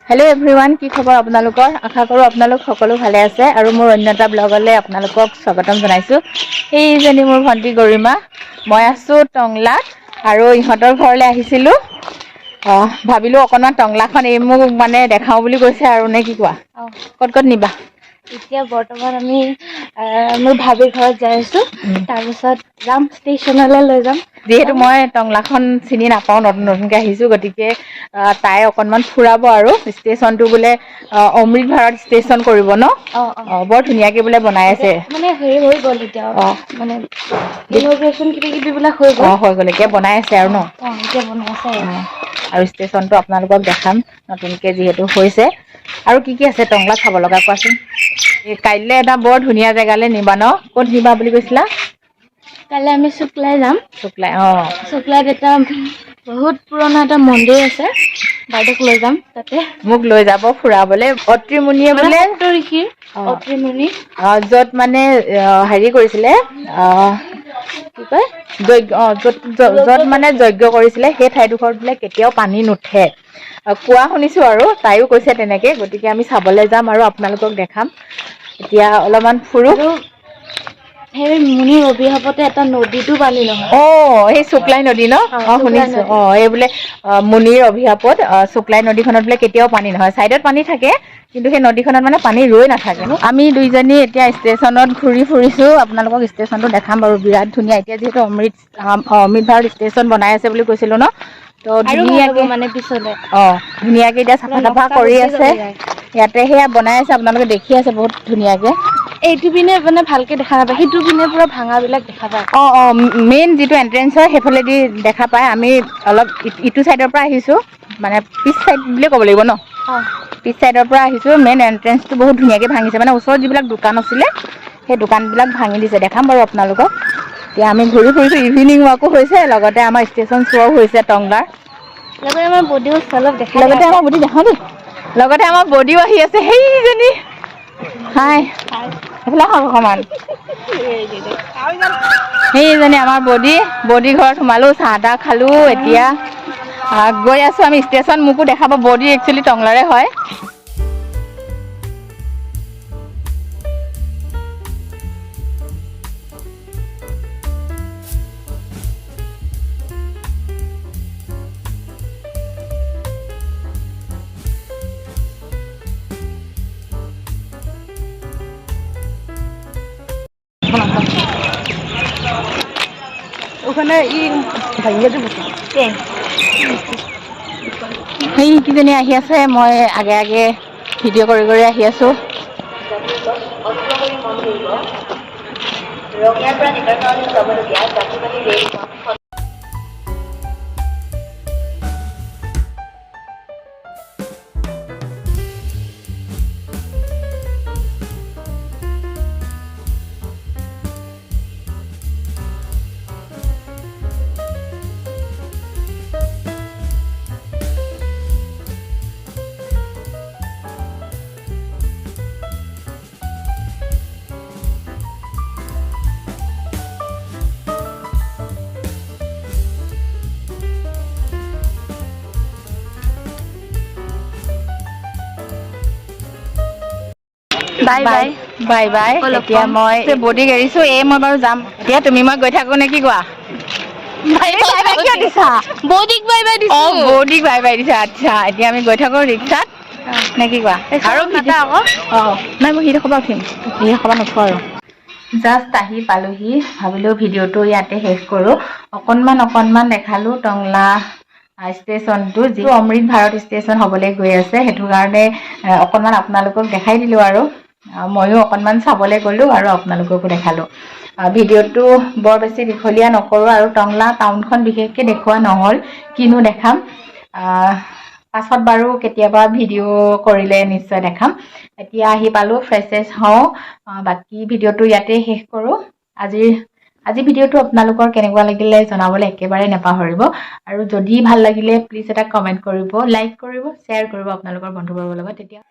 Hello' everyone, কি খবৰ আপোনালোকৰ? আশা কৰোঁ আপোনালোক সকলো ভালে আছে আৰু মোৰ অন্য এটা ব্লগলৈ আপোনালোকক স্বাগতম জনাইছোঁ। এইজনী মোৰ ভণ্টি গৰিমা। মই আছোঁ টংলাত আৰু ইহঁতৰ ঘৰলৈ আহিছিলোঁ। ভাবিলোঁ অকণমান টংলাখন এই মোক মানে দেখাওঁ বুলি কৈছে আৰু নে কি কোৱা? ক'ত ক'ত নিবা? এতিয়া বৰ্তমান আমি মোৰ ভাবীৰ ঘৰত যাই আছোঁ। তাৰপিছত যাম ষ্টেচনলৈ লৈ যাম। যিহেতু মই টংলাখন চিনি নাপাওঁ, নতুনকৈ আহিছোঁ, গতিকে তাই অকণমান ফুৰাব আৰু ষ্টেচনটো বোলে অমৃত ভাৰত ষ্টেচন কৰিব ন? বৰ ধুনীয়াকৈ বোলে বনাই আছে। মানে হেৰি হৈ গ'ল এতিয়া মানে ইনগ্ৰেশ্যন কিবাকিবিবিলাক হৈ গ'ল। হৈ গ'ল, এতিয়া বনাই আছে আৰু ন? এতিয়া বনাই আছে আৰু ষ্টেচনটো আপোনালোকক দেখাম নতুনকৈ যিহেতু হৈছে। আৰু কি কি আছে টংলাত চাব লগা কোৱাচোন? কাইলৈ এটা বৰ ধুনীয়া জেগালৈ নিবা ন? ক'ত নিবা বুলি কৈছিলা? কাইলৈ আমি শুক্লাই যাম। শুক্লাই, শুক্লাইত এটা বহুত পুৰণা এটা মন্দিৰ আছে, বাইদেউক লৈ যাম তাতে। মোক লৈ যাব ফুৰাবলৈ। অত্ৰিমুণিয়ে মানে বোলে সপ্তঋষিৰ অত্ৰিমুণি য'ত মানে হেৰি কৰিছিলে, কি কয় য'ত মানে যজ্ঞ কৰিছিলে সেই ঠাইডোখৰত বোলে কেতিয়াও পানী নুঠে। কোৱা শুনিছোঁ আৰু তাইও কৈছে তেনেকৈ। গতিকে আমি চাবলৈ যাম আৰু আপোনালোকক দেখাম। এতিয়া অলপমান ফুৰোঁ। আৰু সেই মুনিৰ অভিশাপতে এটা নদীতো পানী নহয়। সেই শুক্লাই নদী ন? শুক্লাই শুনিছোঁ। নদী। এই বোলে মুনিৰ অভিশাপত শুক্লাই নদীখনত বোলে কেতিয়াও পানী নহয়। ছাইডত পানী থাকে, কিন্তু সেই নদীখনত মানে পানী ৰৈ নাথাকে। আমি দুইজনী এতিয়া ষ্টেচনত ঘূৰি ফুৰিছোঁ। আপোনালোকক ষ্টেচনটো দেখাম বাৰু, বিৰাট ধুনীয়া। এতিয়া যিহেতু অমৃত ভাৰত ষ্টেচন বনাই আছে বুলি কৈছিলোঁ ন? তো আৰু ভাল হ'ব ধুনীয়াকৈ মানে পিছলে ধুনীয়াকৈ এতিয়া চাফা তাফা নক্সা কৰি বদলি আছে। যাব যায়। ইয়াতে সেয়া বনাই আছে, আপোনালোকে দেখি আছে বহুত ধুনীয়াকৈ। এইটো পিনে মানে ভালকে দেখা নাপায়, সিটো পিনে পুৰা ভাঙাবিলাক দেখা পায়। মেইন যিটো এণ্ট্ৰেঞ্চ হয় সেইফালেদি দেখা পায়। আমি অলপ ইটো ছাইডৰ পৰা আহিছোঁ, মানে পিছ ছাইড বুলিয়ে ক'ব লাগিব ন? পিছ ছাইডৰ পৰা আহিছোঁ। মেইন এণ্ট্ৰেঞ্চটো বহুত ধুনীয়াকৈ ভাঙিছে, মানে ওচৰত যিবিলাক দোকান আছিলে সেই দোকানবিলাক ভাঙি দিছে। দেখাম বাৰু আপোনালোকক। এতিয়া আমি ঘূৰি ফুৰিছোঁ, ইভিনিং ৱাকো হৈছে, লগতে আমাৰ ষ্টেচন শ্ব'ও হৈছে টংলাৰ। লগতে আমাৰ বডিও অলপ দেখাই দিয়া লগতে আকৌ। আমাৰ বডি দেখাওঁ দেই। লগতে আমাৰ বডিও আহি আছে, সেইজনী। হাই, এইফালে আহক অকণমান। সেইজনী আমাৰ বডি ঘৰত সোমালোঁ, চাহ তাহ খালোঁ। এতিয়া গৈ আছোঁ আমি ষ্টেচন। মোকো দেখাব। বডি একচুৱেলি টংলাৰে হয়। ওখানে সেইকেইজনী আহি আছে, মই আগে আগে ভিডিঅ' কৰি কৰি আহি আছোঁ। ৰঙিয়াৰ পৰা নিকাশলৈ যাবলগীয়া যাত্ৰীবাহী ৰেলখন বাই বাই বাই বাই। এতিয়া মই বডিক এৰিছোঁ। মই বাৰু যাম এতিয়া। তুমি মই গৈ থাকোঁ নে কি কোৱা? কিয় দিছা? বৌদিক বাই বাই দিছো। বৌদিক বাই বাই দিছা। আচ্ছা, এতিয়া আমি গৈ থাকোঁ ৰিক্সাত নে কি কোৱা? আৰু নাটা আকৌ। নাই, মই সিহঁতৰ পৰা উঠিম। সিহঁতৰ পৰা নুঠোঁ আৰু। জাষ্ট আহি পালোহি। ভাবিলোঁ ভিডিঅ'টো ইয়াতে শেষ কৰোঁ। অকণমান দেখালোঁ টংলা ষ্টেচনটো, যিটো অমৃত ভাৰত ষ্টেচন হ'বলৈ গৈ আছে। সেইটো কাৰণে অকণমান আপোনালোকক দেখাই দিলোঁ আৰু ময়ো অকণমান চাবলৈ গ'লোঁ আৰু আপোনালোককো দেখালোঁ। ভিডিঅ'টো বৰ বেছি দীঘলীয়া নকৰোঁ আৰু টংলা টাউনখন বিশেষকৈ দেখুওৱা নহ'ল, কিনো দেখাম। পাছত বাৰু কেতিয়াবা ভিডিঅ' কৰিলে নিশ্চয় দেখাম। এতিয়া আহি পালোঁ, ফ্ৰেছ হওঁ। বাকী ভিডিঅ'টো ইয়াতে শেষ কৰোঁ। আজি ভিডিঅ'টো আপোনালোকৰ কেনেকুৱা লাগিলে জনাবলৈ একেবাৰে নাপাহৰিব। আৰু যদি ভাল লাগিলে প্লিজ এটা কমেণ্ট কৰিব, লাইক কৰিব, শ্বেয়াৰ কৰিব আপোনালোকৰ বন্ধুবৰ্গৰ লগত। তেতিয়া